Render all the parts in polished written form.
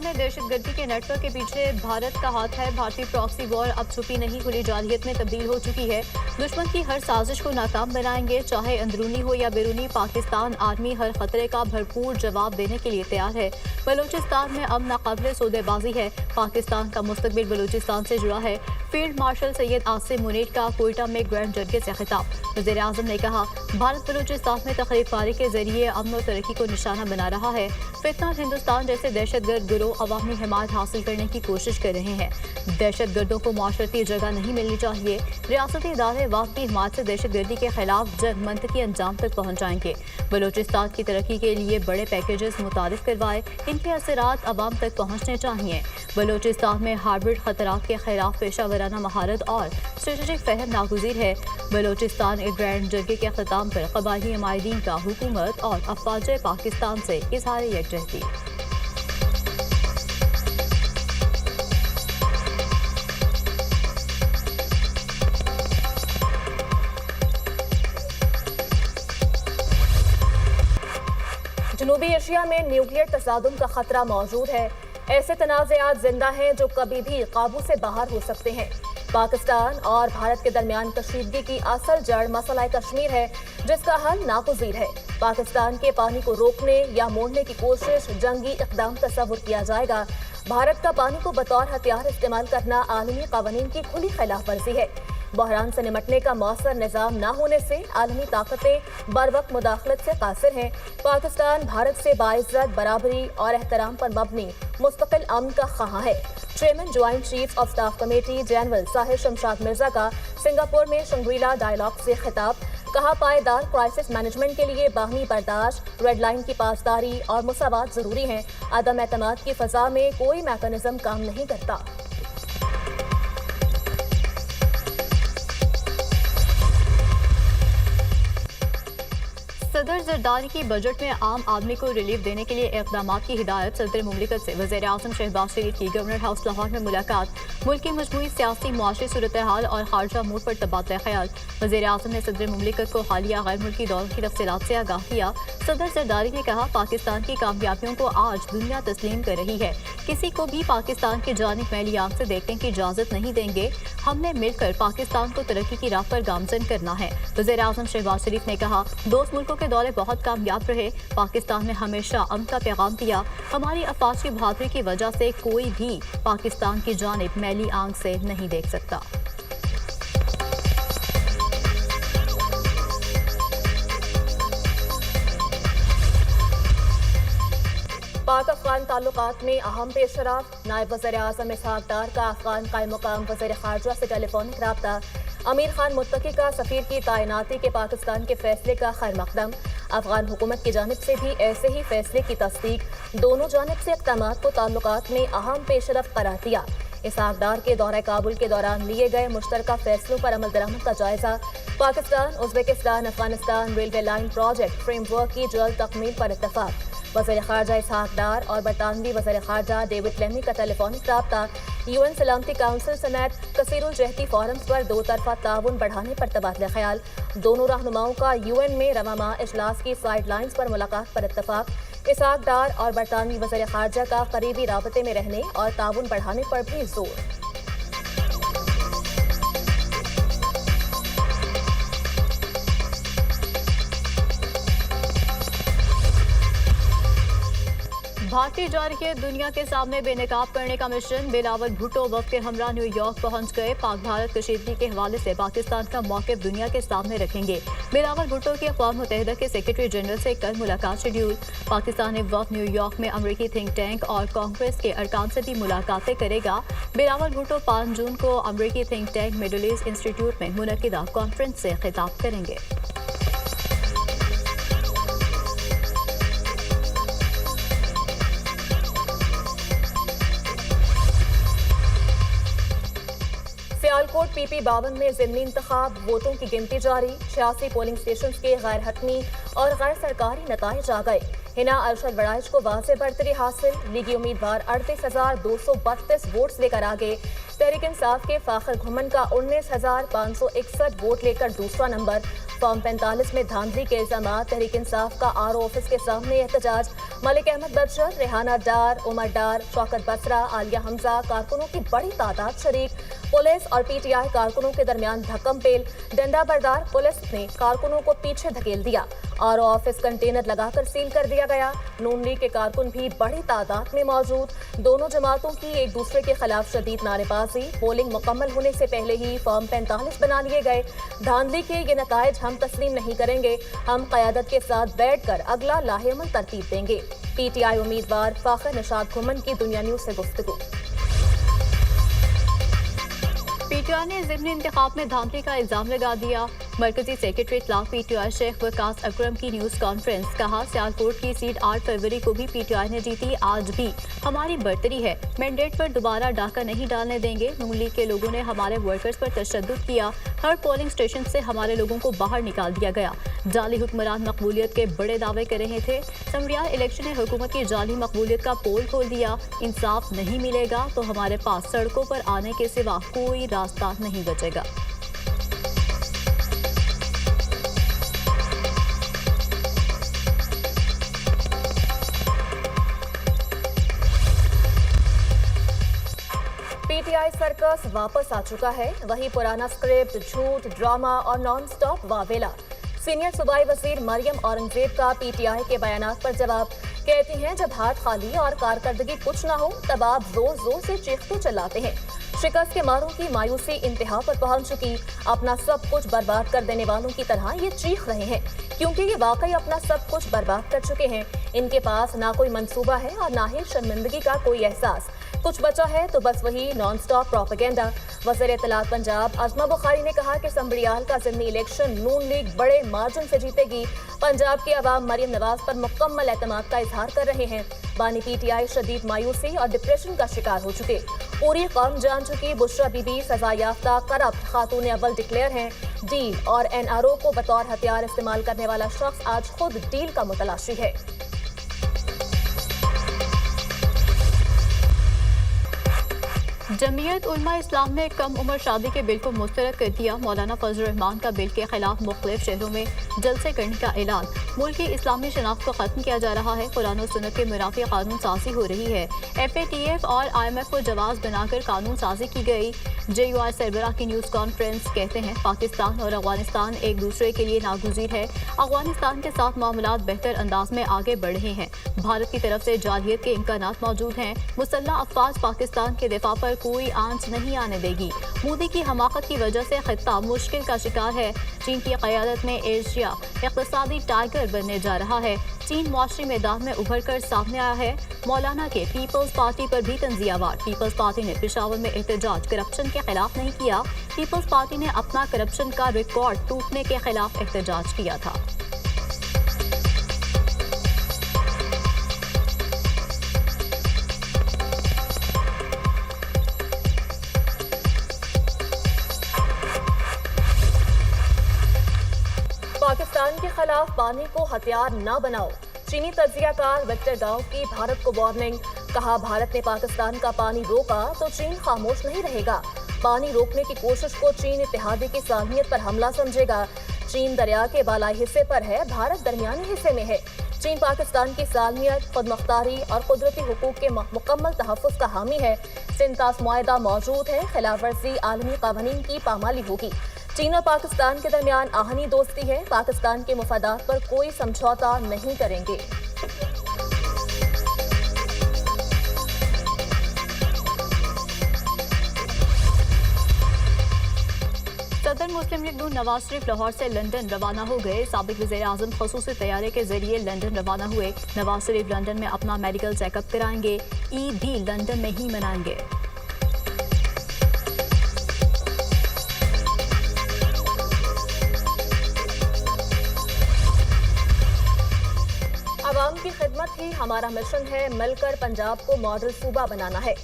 ने दहशत गर्दी के नेटवर्क के पीछे भारत का हाथ है। भारतीय प्रॉक्सी वॉर अब छुपी नहीं खुली जालियत में तब्दील हो चुकी है। दुश्मन की हर साजिश को नाकाम बनाएंगे, चाहे अंदरूनी हो या बैरूनी। पाकिस्तान आर्मी हर खतरे का भरपूर जवाब देने के लिए तैयार है। बलूचिस्तान में अब नाकाबिले सौदेबाजी है। पाकिस्तान का मुस्तकबिल बलूचिस्तान से जुड़ा है। फील्ड मार्शल सैयद आसिम मुनीर का कोयटा में ग्रैंड जरगे से खिताब। वज़ीर आज़म ने कहा, भारत बलूचिस्तान में तकरीब पारी के जरिए अमन और तरक्की को निशाना बना रहा है। फितना हिंदुस्तान जैसे दहशतगर्द गिरोह अवामी हिमायत हासिल करने की कोशिश कर रहे हैं। दहशत गर्दों को माशरती जगह नहीं मिलनी चाहिए। रियासती इदारे वक्त की हिमायत से दहशत गर्दी के खिलाफ जंग मंतकी अंजाम तक पहुँच जाएंगे। बलूचिस्तान की तरक्की के लिए बड़े पैकेजेस मुतारिफ करवाए, इनके असरात अवाम तक पहुँचने चाहिए। बलूचिस्तान में हाइब्रिड खतरात के खिलाफ पेशा वराना महारत और स्ट्रेटेजिक फहम नागुज़ीर है। बलूचिस्तान एक ग्रैंड जरगे के अख्ताम पर कबायली नुमाइंदीन का हुकूमत और अफवाज पाकिस्तान से इजहार यकजहती। जनूबी एशिया में न्यूक्लियर तसादुम का खतरा मौजूद है। ऐसे तनाज़ात जिंदा हैं जो कभी भी काबू से बाहर हो सकते हैं। पाकिस्तान और भारत के दरमियान कशीदगी की असल जड़ मसला कश्मीर है, जिसका हल नागुज़ीर है। पाकिस्तान के पानी को रोकने या मोड़ने की कोशिश जंगी इक़दाम तस्वुर किया जाएगा। भारत का पानी को बतौर हथियार इस्तेमाल करना आलमी क़वानीन की खुली खिलाफ वर्जी है। बहरान से निमटने का मौसर निज़ाम न होने से आलमी ताकतें बरवक्त मुदाखलत से कासिर हैं। पाकिस्तान भारत से बाइज़्ज़त बराबरी और एहतराम पर मबनी मुस्तकिल अमन का ख़्वाह है। Chairman joint chief of staff committee general Sahir Shamshad Mirza का सिंगापुर में शंग्रीला डायलॉग से खिताब। कहा, पायदार क्राइसिस मैनेजमेंट के लिए बाहमी बर्दाश्त, रेड लाइन की पासदारी और मुसावात जरूरी हैं। अदम एतमाद की फ़ज़ा में कोई मैकेनिज्म काम नहीं करता। सदर जरदारी की बजट में आम आदमी को रिलीफ देने के लिए इक़दामात की हिदायत। सदर मुमलिकत से वज़ीर आज़म शहबाज शरीफ की गवर्नर हाउस लाहौर में मुलाकात। मुल्क की मजमूई सियासी मुआशी सूरत हाल और खारजा अमूर पर तबादला ख्याल। वज़ीर आज़म ने सदर मुमलिकत को हालिया गैर मुल्की दौरों की तफसीलात से आगाह किया। सदर जरदारी ने कहा, पाकिस्तान की कामयाबियों को आज दुनिया तस्लीम कर रही है। किसी को भी पाकिस्तान की जानिब मैली आंख से देखने की इजाज़त नहीं देंगे। हमने मिलकर पाकिस्तान को तरक्की की राह पर गामजन करना है। वज़ीर आज़म शहबाज शरीफ ने कहा, दोस्त मुल्कों के दौरे बहुत कामयाब रहे। पाकिस्तान ने हमेशा अमन का पैगाम दिया। हमारी अफवाज की बहादुरी की वजह से कोई भी पाकिस्तान की जानिब मैली आंख से नहीं देख सकता। पाक अफगान ताल्लुकात में अहम पेशरफ। नायब वज़ीर आज़म इसहाक डार का अफगान कायम मुकाम वज़ीर ख़ारजा से टेलीफोनिक रब्ता। अमीर खान मुत्तकी का सफ़ीर की तैनाती के पाकिस्तान के फैसले का खैर मकदम। अफगान हुकूमत की जानिब से भी ऐसे ही फैसले की तस्दीक। दोनों जानिब से इक़दामात को ताल्लुकात में अहम पेशरफ करार दिया। इसहाक डार के दौरे काबुल के दौरान लिए गए मुश्तरका फैसलों पर अमल दरामद का जायजा। Pakistan Uzbekistan Afghanistan railway line project framework की जल्द तकमील पर इत्तफाक। वज़ीर ख़ारजा इसहाक डार और बरतानवी वज़ीर ख़ारजा डेविड लेमी का टेलीफोनिक रब्ता। UN सलामती काउंसिल समेत कसीरुल जहती फोरम्स पर दो तरफा ताउन बढ़ाने पर तबादला ख्याल। दोनों रहनुमाओं का UN में रवा माह इजलास की साइड लाइन्स पर मुलाकात पर इत्तफाक। इसहाक डार और बरतानवी वज़ीर ख़ारजा का करीबी राबते में रहने और ताउन बढ़ाने पर भी जोर। भारतीय जारखियत दुनिया के सामने बेनकाब करने का मिशन। बिलावल भुट्टो वक्त के हमरा न्यूयॉर्क पहुंच गए। पाक भारत कशीदगी के हवाले से पाकिस्तान का मौक़िफ़ दुनिया के सामने रखेंगे। बिलावल भुट्टो की अक़वाम मुत्तहिदा के सेक्रेटरी जनरल से कल मुलाकात शेड्यूल। पाकिस्तानी वक्त न्यूयॉर्क में अमरीकी थिंक टैंक और कांग्रेस के अरकान से भी मुलाकातें करेगा। बिलावल भुट्टो 5 जून को अमरीकी think tank middle east institute में मुनक़िदा कॉन्फ्रेंस से खिताब करेंगे। सियालकोट PP 52 में ज़िमनी इंतखाब। वोटों की गिनती जारी। 86 पोलिंग स्टेशन के गैर हतमी और गैर सरकारी नताइज आ गए। हिना अरशद वड़ाइच को वाज़ेह बढ़तरी हासिल। लीगी उम्मीदवार 38,232 वोट्स लेकर आगे। तहरीक इंसाफ के फाखर घुमन का 19,561 वोट लेकर दूसरा नंबर। फॉर्म 45 में धांधली के इल्जाम। तहरीक इंसाफ का आरओ ऑफिस के सामने एहतजाज। मलिक अहमद बचर, रेहाना डार, उमर डार, शौकत बसरा, आलिया हमजा कारकुनों की बड़ी तादाद शरीक। पुलिस और पीटीआई कारकुनों के दरमियान धक्कम पेल। डंडा बरदार पुलिस ने कारकुनों को पीछे धकेल दिया। आरओ ऑफिस कंटेनर लगाकर सील कर दिया गया। नून लीग के कारकुन भी बड़ी तादाद में मौजूद। दोनों जमातों की एक दूसरे के खिलाफ शदीद नारेबाजी। पोलिंग मुकम्मल होने से पहले ही फॉर्म 45 बना लिए गए। धांधली के ये नताइज हम तस्लीम नहीं करेंगे। हम क़यादत के साथ बैठकर अगला लाहेअमल तरतीब देंगे। पीटीआई उम्मीदवार फाखर निशात घुमन की दुनिया न्यूज से गुफ्तगू। पीटीआई ने ज़िमनी इंतखाब में धांधली का इल्जाम लगा दिया। मरकजी सेक्रेटरी इत्तलाफ पीटीआई शेख वकास अकरम की न्यूज़ कॉन्फ्रेंस। कहा, सियालकोट की सीट 8 फरवरी को भी पीटीआई ने जीती। आज भी हमारी बढ़तरी है। मैंडेट पर दोबारा डाका नहीं डालने देंगे। नून लीग के लोगों ने हमारे वर्कर्स पर तशद्दुद किया। हर पोलिंग स्टेशन से हमारे लोगों को बाहर निकाल दिया गया। जाली हुक्मरान मकबूलियत के बड़े दावे कर रहे थे। समरियाल इलेक्शन ने हुकूमत की जाली मकबूलियत का पोल खोल दिया। इंसाफ नहीं मिलेगा तो हमारे पास सड़कों पर आने के सिवा कोई रास्ता नहीं बचेगा। पीटीआई सर्कस वापस आ चुका है। वही पुराना स्क्रिप्ट, झूठ, ड्रामा और नॉन स्टॉप वावेला। सीनियर सूबाई वजीर मरियम औरंगजेब का पीटीआई के बयानात पर जवाब। कहती हैं, जब हाथ खाली और कारकर्दगी कुछ ना हो तब आप जोर जोर से चीखते चलाते हैं। शिकस्त के मारों की मायूसी इंतहा पर पहुंच चुकी। अपना सब कुछ बर्बाद कर देने वालों की तरह ये चीख रहे हैं, क्योंकि ये वाकई अपना सब कुछ बर्बाद कर चुके हैं। इनके पास ना कोई मंसूबा है और ना ही शर्मिंदगी का कोई एहसास। कुछ बचा है तो बस वही नॉन स्टॉप प्रोपेगेंडा। वज़ीर इत्तलात पंजाब आज़मा बुखारी ने कहा कि समरियाल का ज़िमनी इलेक्शन नून लीग बड़े मार्जिन से जीतेगी। पंजाब की आवाम मरियम नवाज पर मुकम्मल एतमाद का इजहार कर रहे हैं। बानी पीटीआई शदीद मायूसी और डिप्रेशन का शिकार हो चुके। पूरी कौम जान चुकी बुशरा बीबी सजा याफ्ता करप्ट खातून अव्वल डिक्लेयर हैं। डील और एनआरओ को बतौर हथियार इस्तेमाल करने वाला शख्स आज खुद डील का मुतलाशी है। जमीयत उलमा इस्लाम ने कम उम्र शादी के बिल को मुस्तरद कर दिया। मौलाना फजल रहमान का बिल के खिलाफ मुख्तलिफ शहरों में जलसे करने का ऐलान। मुल्क की इस्लामी शनाख्त को खत्म किया जा रहा है। कुरान और सुन्नत के मुनाफी कानून साजी हो रही है। FATF और IMF को जवाब बनाकर कानून साजी की गई। JUI सरबराह की न्यूज़ कॉन्फ्रेंस। कहते हैं, पाकिस्तान और अफगानिस्तान एक दूसरे के लिए नागुज़ीर है। अफगानिस्तान के साथ मामलात बेहतर अंदाज में आगे बढ़ रहे हैं। भारत की तरफ से जालियत के इम्कानात मौजूद हैं। मुसल्लह अफवाज पाकिस्तान के दिफा पर कोई आंच नहीं आने देगी। मोदी की हमाकत की वजह से खित्ता मुश्किल का शिकार है। चीन की क़यादत में एशिया इक़्तिसादी टाइगर बनने जा रहा है। चीन मुआशरी मैदान में उभर कर सामने आया है। मौलाना के पीपल्स पार्टी पर भी तंज़ियावार। पीपल्स पार्टी ने पेशावर में एहतजाज करप्शन के खिलाफ नहीं किया। पीपल्स पार्टी ने अपना करप्शन का रिकॉर्ड टूटने के खिलाफ एहतजाज किया था। पाकिस्तान के खिलाफ पानी को हथियार न बनाओ। चीनी तज्जियाकार विक्टर गांव की भारत को वार्निंग। कहा, भारत ने पाकिस्तान का पानी रोका तो चीन खामोश नहीं रहेगा। पानी रोकने की कोशिश को चीन इत्तेहादी की सालमियत पर हमला समझेगा। चीन दरिया के बालाई हिस्से पर है, भारत दरमियानी हिस्से में है। चीन पाकिस्तान की सालमियत, खुदमुख्तारी और कुदरती हुकूक के मुकम्मल तहफ़्फ़ुज़ का हामी है। सिंतास मुआहदा मौजूद है। खिलाफ वर्जी आलमी कानून की पामाली होगी। चीन और पाकिस्तान के दरमियान आहनी दोस्ती है। पाकिस्तान के मुफादात पर कोई समझौता नहीं करेंगे। सदर मुस्लिम लीग नून नवाज शरीफ लाहौर से लंदन रवाना हो गए। साबिक वज़ीर आज़म ख़ुसूसी तैयारे के जरिए लंदन रवाना हुए। नवाज शरीफ लंदन में अपना मेडिकल चेकअप कराएंगे। ईद भी लंदन में ही मनाएंगे। आवाम की खिदमत ही हमारा मिशन है। मिलकर पंजाब को मॉडल सूबा बनाना है।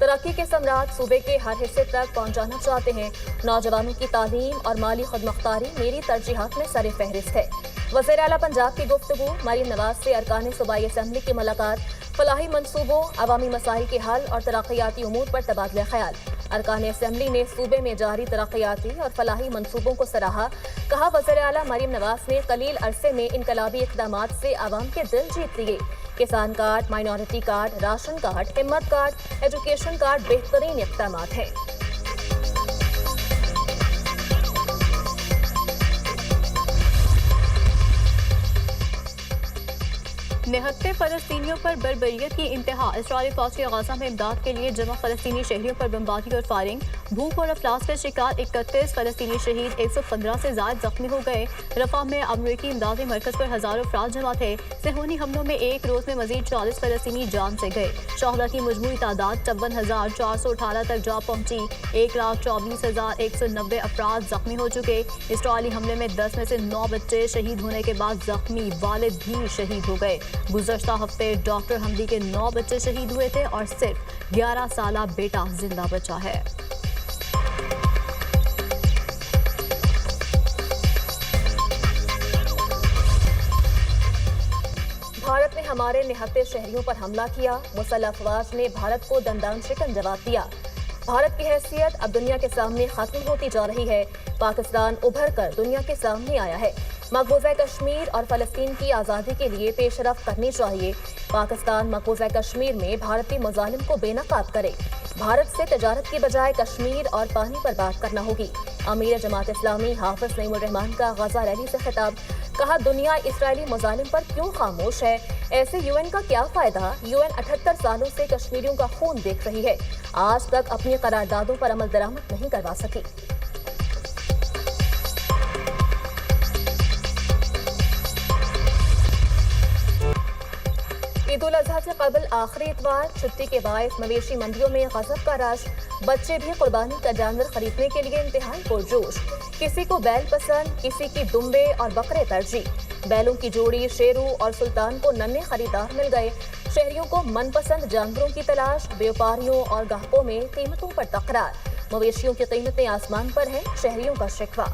तरक्की के सम्राट सूबे के हर हिस्से तक पहुंचाना चाहते हैं। नौजवानों की तालीम और माली खुदमुख्तारी मेरी तरजीहात में सर फहरिस्त है। वज़ीर आला पंजाब की गुफ्तगू, मरीम नवाज से अरकान सूबाई असम्बली की मुलाकात, फलाही मंसूबों, अवामी मसाइल के हल और तरक्याती उमूर पर तबादला ख्याल। अरकान असम्बली ने सूबे में जारी तरक्याती और फलाही मंसूबों को सराहा। कहा, वज़ीर आला मरीम नवाज ने कलील अरसे में इनकलाबी इक़दामात से आवाम के दिल जीत लिए। किसान card, minority card, ration card, हिम्मत कार्ड, एजुकेशन कार्ड बेहतरीन इक़दामात हैं। निहत्ते फ़लस्तीनियों पर बर्बरियत की इंतहा। इस्राईली फ़ौज की गज़ा में इमदाद के लिए जमा फ़लस्तीनी शहरियों पर बमबारी और फायरिंग। भूख और अफलास का शिकार 31 फ़लस्तीनी शहीद, 115 से ज़ायद जख्मी हो गए। रफ़ा में अमरीकी इमदादी मरकज़ पर हज़ारों अफराद जमा थे। सेहूनी हमलों में एक रोज़ में मज़ीद 40 फ़लस्तीनी जान से गए। शहदा की मजमूई तादाद 54,418 तक जा पहुंची। 1,24,190 अफराद जख्मी हो चुके। इस्राईली हमले में 10 में से 9 बच्चे शहीद होने के बाद जख्मी वालिद भी शहीद हो गए। गुज़श्ता हफ्ते डॉक्टर हमदी के 9 बच्चे शहीद हुए थे और सिर्फ 11 साला बेटा जिंदा बचा है। भारत ने हमारे निहत्ते शहरियों पर हमला किया। मुसल्लह अफवाज ने भारत को दंदान शिकन जवाब दिया। भारत की हैसियत अब दुनिया के सामने खत्म होती जा रही है। पाकिस्तान उभर कर दुनिया के सामने आया है। मकबूजा कश्मीर और फ़लस्तीन की आज़ादी के लिए पेशरफ्त करनी चाहिए। पाकिस्तान मकबूजा कश्मीर में भारतीय मुजालिम को बेनकाब करे। भारत से तजारत की बजाय कश्मीर और पानी पर बात करना होगी। अमीर जमात इस्लामी हाफिज नईमुर रहमान का गजा रैली से खिताब। कहा, दुनिया इसराइली मुजालिम पर क्यों खामोश है? ऐसे यूएन का क्या फायदा? यूएन 78 सालों से कश्मीरियों का खून देख रही है। आज तक अपनी करारदादों पर अमल दरामद नहीं करवा सकी। ईद उल अजहा से कबल आखिरी इतवार छुट्टी के बायस मवेशी मंडियों में गजब का रश। बच्चे भी कुर्बानी का जानवर खरीदने के लिए इंतहाई पुरजोश। किसी को बैल पसंद, किसी की दुम्बे और बकरे तरजीह। बैलों की जोड़ी शेरू और सुल्तान को नन्हे खरीदार मिल गए। शहरियों को मनपसंद जानवरों की तलाश। व्यापारियों और ग्राहकों में कीमतों पर तकरार। मवेशियों की कीमतें आसमान पर हैं, शहरियों का शिकवा।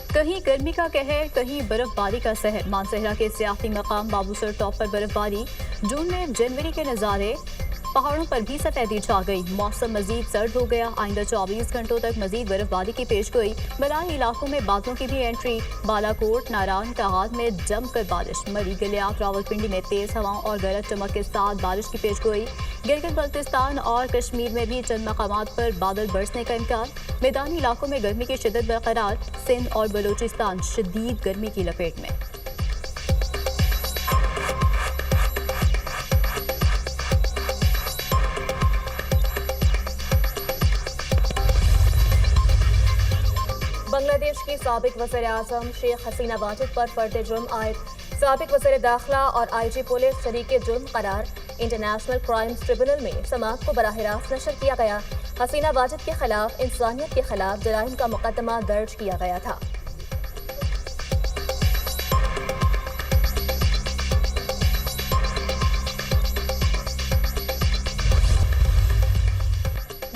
कहीं गर्मी का कहर, कहीं बर्फबारी का सहर। मानसहरा के सियाती मकाम बाबूसर टॉप पर बर्फबारी। जून में जनवरी के नज़ारे। पहाड़ों पर भी सफेदी छा गई। मौसम मजीद सर्द हो गया। आइंदा 24 घंटों तक मजीद बर्फबारी की पेशगोई। बलाई इलाकों में बादलों की भी एंट्री। बालाकोट, नारायण कागाज में जमकर बारिश। मरी, गलियात, रावलपिंडी में तेज हवाओं और गरज चमक के साथ बारिश की पेशगोई। गिलगित बल्तिस्तान और कश्मीर में भी चंद मकामात पर बादल बरसने का इम्कान। मैदानी इलाकों में गर्मी की शिद्दत बरकरार। सिंध और बलूचिस्तान शदीद गर्मी की लपेट में। बांग्लादेश की साबिक वज़ीर आज़म शेख हसीना वाजिद पर फर्द जुर्म आयद। साबिक वज़ीर दाखिला और आईजी पुलिस शरीके जुर्म करार। इंटरनेशनल क्राइम्स ट्रिब्यूनल में समाअत को बराह रास्त नशर किया गया। हसीना वाजिद के खिलाफ इंसानियत के खिलाफ जराइम का मुकदमा दर्ज किया गया था।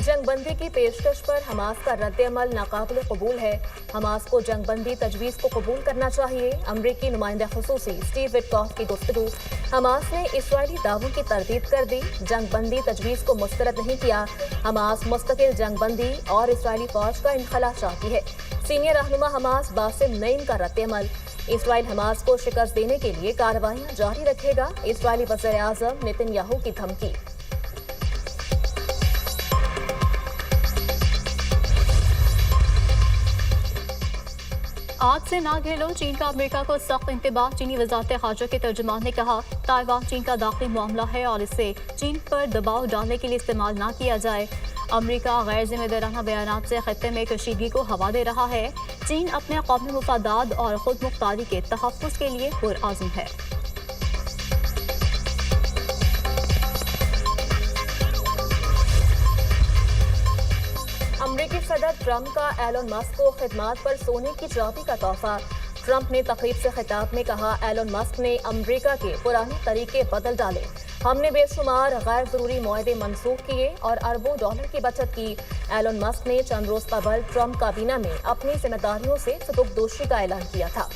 जंगबंदी की पेशकश पर हमास का रद्द-ए-अमल नाकाबिल कबूल है। हमास को जंगबंदी तजवीज़ को कबूल करना चाहिए। अमरीकी नुमाइंदा खुसूसी स्टीव विटकॉफ की गुफ्तगू। हमास ने इसराइली दावों की तरदीद कर दी। जंगबंदी तजवीज़ को मुस्तरद नहीं किया। हमास मुस्तकिल जंगबंदी और इसराइली फौज का इनखला चाहती है। सीनियर रहनुमा हमास बासिम नईम का रद्द-ए-अमल। इसराइल हमास को शिकस्त देने के लिए कार्रवाइयाँ जारी रखेगा। इसराइली वज़ीर आज़म नेतन्याहू की धमकी। आग से ना घेलो, चीन का अमेरिका को सख्त इंतबाह। चीनी वज़ारत ख़ारजा के तर्जुमान ने कहा, ताइवान चीन का दाखिली मामला है और इसे चीन पर दबाव डालने के लिए इस्तेमाल ना किया जाए। अमेरिका गैर जिम्मेदाराना बयानात से खत्ते में कशीदगी को हवा दे रहा है। चीन अपने कौमी मुफादात और खुद मुख्तारी के तहफ़्फ़ुज़ के लिए पुरआज़म है। अमरीकी सदर ट्रंप का एलन मस्क को खिदमत पर सोने की चाबी का तोहफा। ट्रंप ने तकरीब से खिताब में कहा, एलन मस्क ने अमरीका के पुराने तरीके बदल डाले। हमने बेशुमार गैर जरूरी मुआहदे मनसूख किए और अरबों डॉलर की बचत की। एलन मस्क ने चंद रोज कबल ट्रंप काबीना में अपनी जिम्मेदारियों से सदुपदोशी का ऐलान किया था।